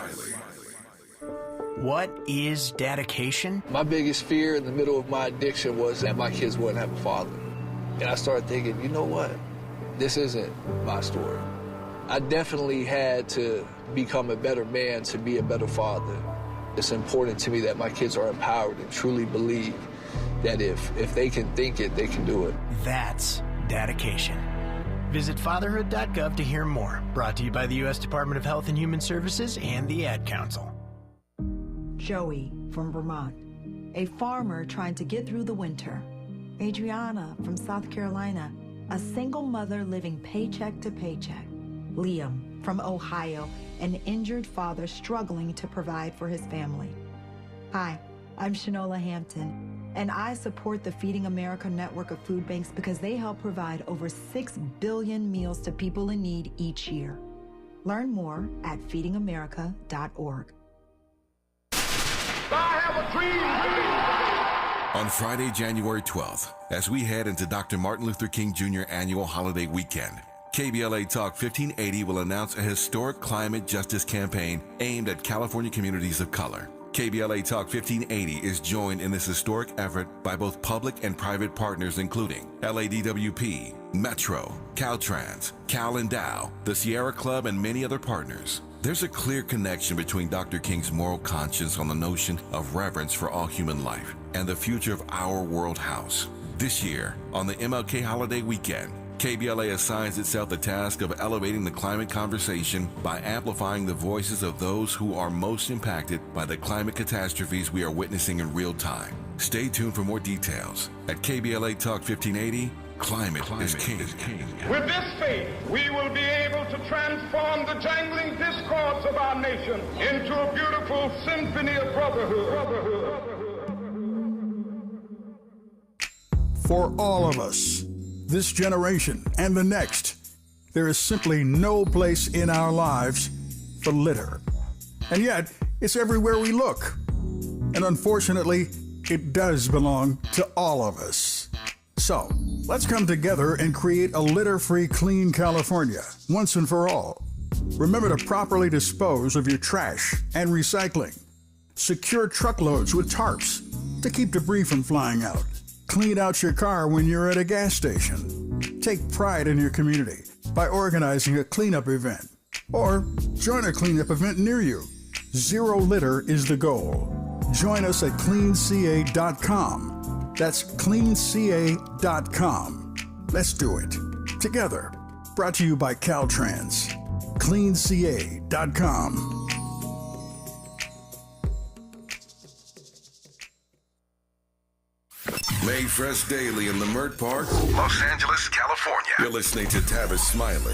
What is dedication? My biggest fear in the middle of my addiction was that my kids wouldn't have a father. And I started thinking, you know what? This isn't my story. I definitely had to become a better man to be a better father. It's important to me that my kids are empowered and truly believe that if they can think it, they can do it. That's dedication. Visit fatherhood.gov to hear more. Brought to you by the U.S. Department of Health and Human Services and the Ad Council. Joey from Vermont, a farmer trying to get through the winter. Adriana from South Carolina, a single mother living paycheck to paycheck. Liam from Ohio, an injured father struggling to provide for his family. Hi, I'm Shanola Hampton, and I support the Feeding America network of food banks because they help provide over 6 billion meals to people in need each year. Learn more at feedingamerica.org. I have a dream. On Friday, January 12th, as we head into Dr. Martin Luther King Jr. annual holiday weekend, KBLA Talk 1580 will announce a historic climate justice campaign aimed at California communities of color. KBLA Talk 1580 is joined in this historic effort by both public and private partners including LADWP, Metro, Caltrans, Cal Endow, the Sierra Club, and many other partners. There's a clear connection between Dr. King's moral conscience on the notion of reverence for all human life and the future of our world house. This year, on the MLK holiday weekend, KBLA assigns itself the task of elevating the climate conversation by amplifying the voices of those who are most impacted by the climate catastrophes we are witnessing in real time. Stay tuned for more details. At KBLA Talk 1580, Climate is King. With this faith, we will be able to transform the jangling discords of our nation into a beautiful symphony of brotherhood. For all of us, this generation and the next, there is simply no place in our lives for litter. And yet, it's everywhere we look. And unfortunately, it does belong to all of us. So, let's come together and create a litter-free, clean California, once and for all. Remember to properly dispose of your trash and recycling. Secure truckloads with tarps to keep debris from flying out. Clean out your car when you're at a gas station. Take pride in your community by organizing a cleanup event. Or join a cleanup event near you. Zero litter is the goal. Join us at cleanca.com. That's cleanca.com. Let's do it together. Brought to you by Caltrans. cleanca.com. Made fresh daily in Leimert Park, Los Angeles, California. You're listening to Tavis Smiley.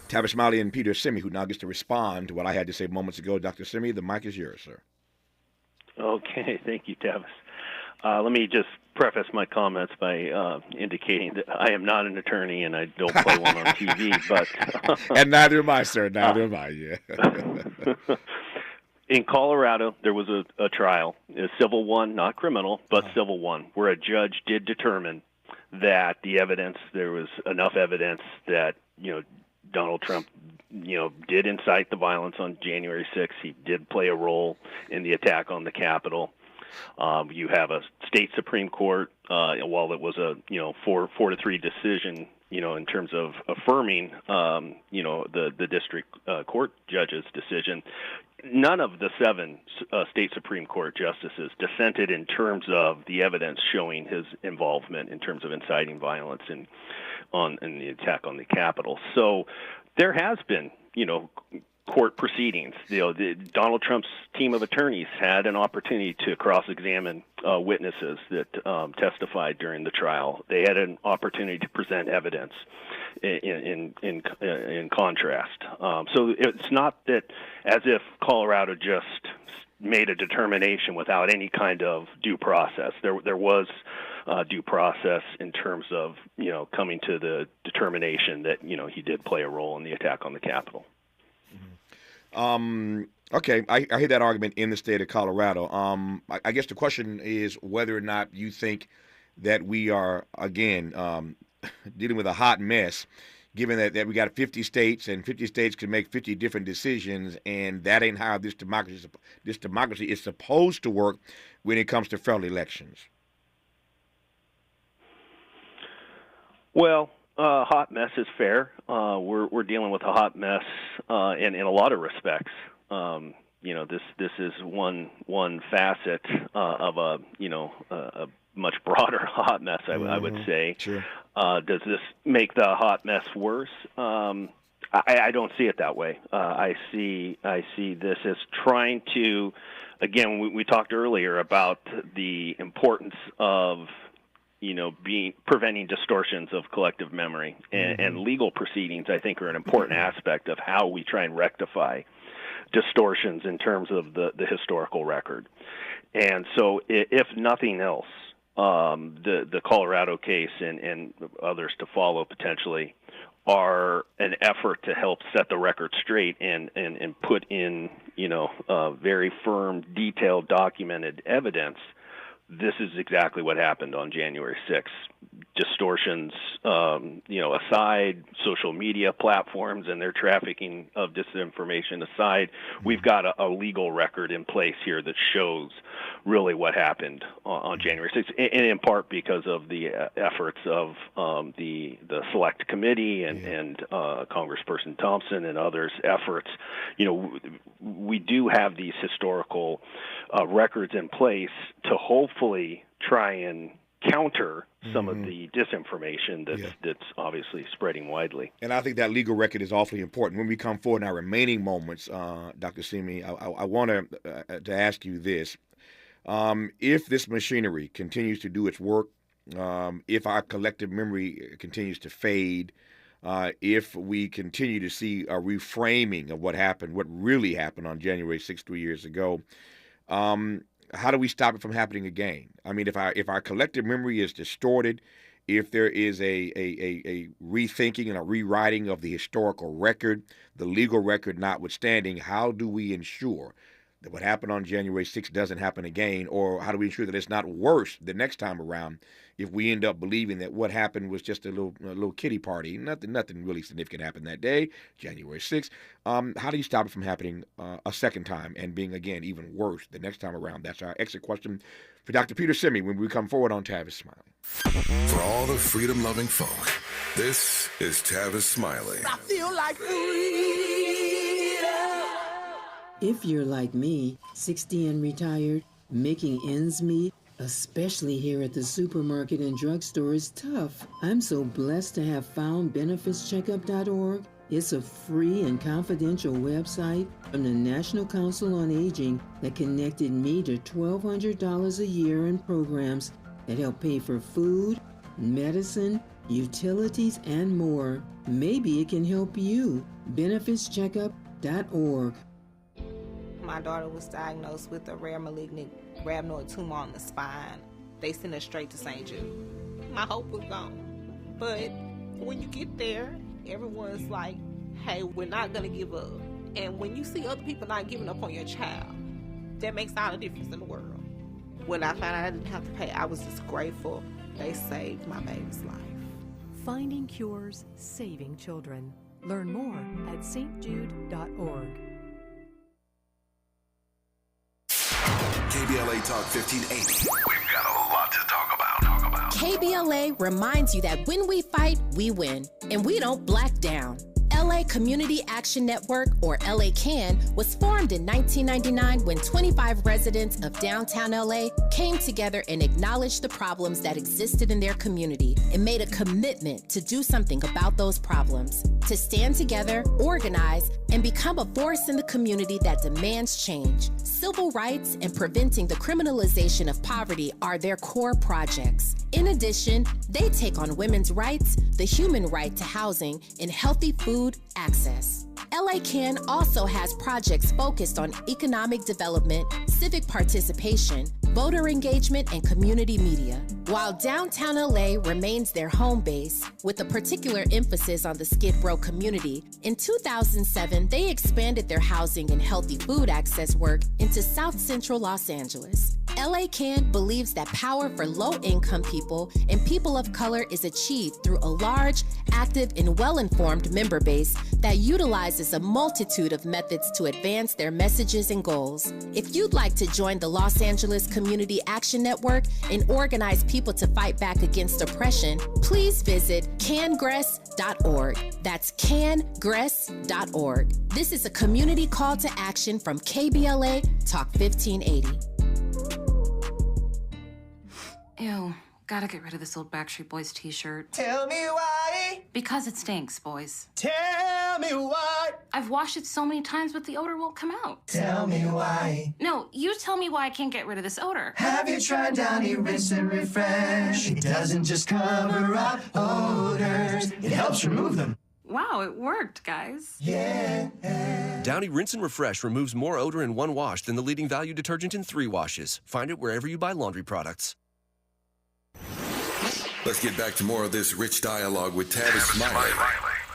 Tavis Smiley and Peter Simi, who now gets to respond to what I had to say moments ago. Dr. Simi, the mic is yours, sir. Okay, thank you, Tavis. Let me just preface my comments by indicating that I am not an attorney and I don't play one on TV. But and neither am I, sir. Neither am I. Yeah. In Colorado, there was a trial, a civil one, not criminal, but civil one, where a judge did determine that there was enough evidence that Donald Trump did incite the violence on January 6th. He did play a role in the attack on the Capitol. You have a state Supreme Court, while it was a 4-3 decision, in terms of affirming the district court judge's decision. None of the 7 state Supreme Court justices dissented in terms of the evidence showing his involvement in terms of inciting violence in the attack on the Capitol. So there has been, court proceedings. Donald Trump's team of attorneys had an opportunity to cross-examine witnesses that testified during the trial. They had an opportunity to present evidence in contrast. So it's not that as if Colorado just made a determination without any kind of due process. There was due process in terms of coming to the determination that he did play a role in the attack on the Capitol. Okay, I hear that argument in the state of Colorado. I guess the question is whether or not you think that we are, again, dealing with a hot mess, given that we got 50 states and 50 states can make 50 different decisions, and that ain't how this democracy is supposed to work when it comes to federal elections. Well, hot mess is fair. We're dealing with a hot mess in a lot of respects. This is one facet of a much broader hot mess, I would say. Sure. Does this make the hot mess worse? I don't see it that way. I see this as trying to, again, we talked earlier about the importance of preventing distortions of collective memory, and legal proceedings, I think, are an important aspect of how we try and rectify distortions in terms of the historical record. And so if nothing else, the Colorado case and others to follow potentially are an effort to help set the record straight and put in, very firm, detailed, documented evidence. This is exactly what happened on January 6th. Distortions, aside, social media platforms and their trafficking of disinformation aside, we've got a legal record in place here that shows really what happened on January 6th, and in part because of the efforts of the Select Committee and Congressperson Thompson and others' efforts. We do have these historical records in place to hopefully try and counter some of the disinformation that's obviously spreading widely. And I think that legal record is awfully important. When we come forward in our remaining moments, Dr. Simi, I want to ask you this. If this machinery continues to do its work, if our collective memory continues to fade, if we continue to see a reframing of what happened, what really happened on January 6th, 3 years ago, how do we stop it from happening again? I mean, if our collective memory is distorted, if there is a rethinking and a rewriting of the historical record, the legal record notwithstanding, how do we ensure that what happened on January 6th doesn't happen again? Or how do we ensure that it's not worse the next time around if we end up believing that what happened was just a little kiddie party, nothing really significant happened that day, January 6th? How do you stop it from happening a second time and being, again, even worse the next time around? That's our exit question for Dr. Peter Simi when we come forward on Tavis Smiley. For all the freedom-loving folk, this is Tavis Smiley. I feel like If you're like me, 60 and retired, making ends meet, especially here at the supermarket and drugstore, is tough. I'm so blessed to have found benefitscheckup.org. It's a free and confidential website from the National Council on Aging that connected me to $1,200 a year in programs that help pay for food, medicine, utilities, and more. Maybe it can help you. benefitscheckup.org. My daughter was diagnosed with a rare malignant rhabdoid tumor on the spine. They sent her straight to St. Jude. My hope was gone. But when you get there, everyone's like, hey, we're not going to give up. And when you see other people not giving up on your child, that makes all the difference in the world. When I found out I didn't have to pay, I was just grateful. They saved my baby's life. Finding cures, saving children. Learn more at stjude.org. KBLA Talk 1580. We've got a lot to talk about. KBLA reminds you that when we fight, we win, and we don't black down. LA Community Action Network, or LA CAN, was formed in 1999 when 25 residents of downtown LA came together and acknowledged the problems that existed in their community and made a commitment to do something about those problems, to stand together, organize, and become a force in the community that demands change. Civil rights and preventing the criminalization of poverty are their core projects. In addition, they take on women's rights, the human right to housing, and healthy food access. LA CAN also has projects focused on economic development, civic participation, voter engagement, and community media. While downtown LA remains their home base, with a particular emphasis on the Skid Row community, in 2007, they expanded their housing and healthy food access work into South Central Los Angeles. LA CAN believes that power for low-income people and people of color is achieved through a large, active, and well-informed member base that utilizes a multitude of methods to advance their messages and goals. If you'd like to join the Los Angeles Community Action Network and organize people to fight back against oppression, please visit cangress.org. That's cangress.org. This is a community call to action from KBLA Talk 1580. Ew, gotta get rid of this old Backstreet Boys t-shirt. Tell me why. Because it stinks, boys. Tell me why. I've washed it so many times, but the odor won't come out. Tell me why. No, you tell me why I can't get rid of this odor. Have you tried Downy Rinse and Refresh? It doesn't just cover up odors, it helps remove them. Wow, it worked, guys. Yeah. Downy Rinse and Refresh removes more odor in one wash than the leading value detergent in 3 washes. Find it wherever you buy laundry products. Let's get back to more of this rich dialogue with Tavis Smiley.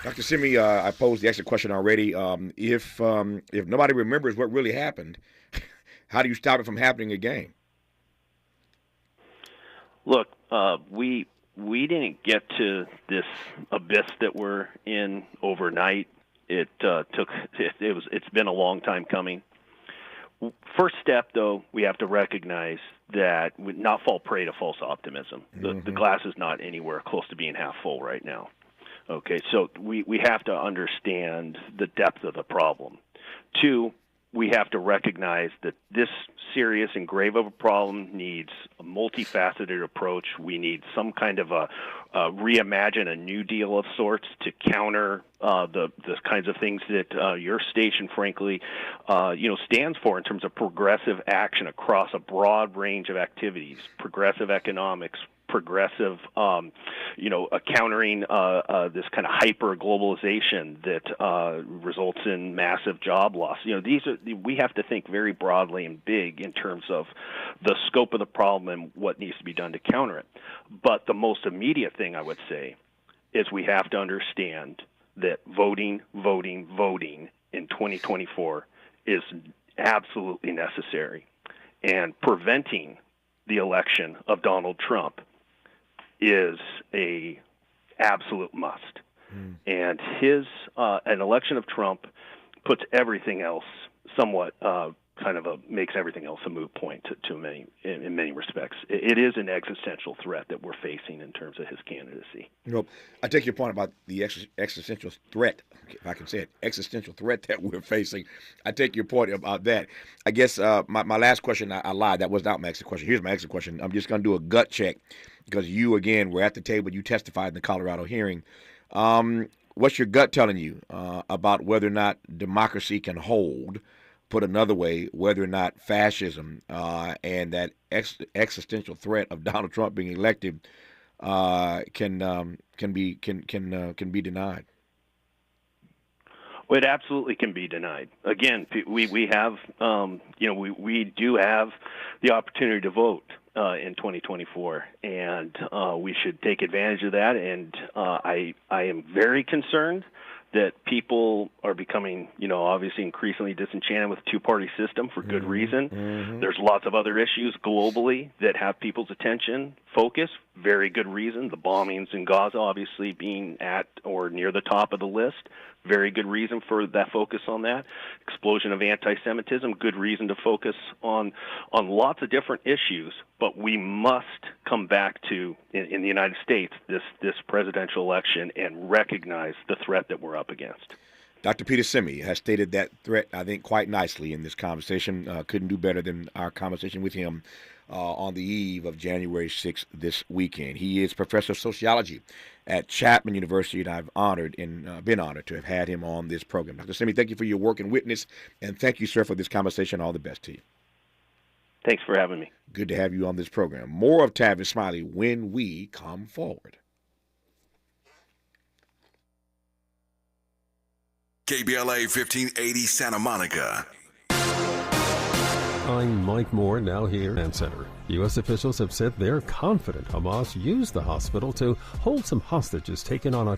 Dr. Simi, I posed the extra question already. If nobody remembers what really happened, how do you stop it from happening again? Look, we didn't get to this abyss that we're in overnight. It's been a long time coming. First step, though, we have to recognize that we not fall prey to false optimism. The glass is not anywhere close to being half full right now. Okay, so we have to understand the depth of the problem. 2, we have to recognize that this serious and grave of a problem needs a multifaceted approach. We need some kind of a reimagine a New Deal of sorts to counter the kinds of things that your station, frankly, stands for in terms of progressive action across a broad range of activities, progressive economics, progressive, countering this kind of hyper globalization that results in massive job loss. We have to think very broadly and big in terms of the scope of the problem and what needs to be done to counter it. But the most immediate thing I would say is we have to understand that voting in 2024 is absolutely necessary, and preventing the election of Donald Trump is a absolute must. And an election of Trump puts everything else somewhat makes everything else a moot point in many respects. It is an existential threat that we're facing in terms of his candidacy. I take your point about the existential threat, if I can say it, existential threat that we're facing. I take your point about that. I guess my last question, I lied. That was not my exit question. Here's my exit question. I'm just going to do a gut check because you, again, were at the table. You testified in the Colorado hearing. What's your gut telling you about whether or not democracy can hold? Put another way, whether or not fascism and that existential threat of Donald Trump being elected can be denied. Well, it absolutely can be denied. Again, we have we do have the opportunity to vote in 2024, and we should take advantage of that. And I am very concerned that people are becoming, obviously increasingly disenchanted with the two-party system for good reason. There's lots of other issues globally that have people's attention focused. Very good reason. The bombings in Gaza obviously being at or near the top of the list. Very good reason for that focus on that. Explosion of anti-Semitism, good reason to focus on lots of different issues. But we must come back to, in the United States, this presidential election and recognize the threat that we're up against. Dr. Peter Simi has stated that threat, I think, quite nicely in this conversation. Couldn't do better than our conversation with him on the eve of January 6th this weekend. He is professor of sociology at Chapman University, and I've been honored to have had him on this program. Dr. Simi, thank you for your work and witness, and thank you, sir, for this conversation. All the best to you. Thanks for having me. Good to have you on this program. More of Tavis Smiley when we come forward. KBLA 1580 Santa Monica. I'm Mike Moore, now here at Center. U.S. officials have said they're confident Hamas used the hospital to hold some hostages taken on a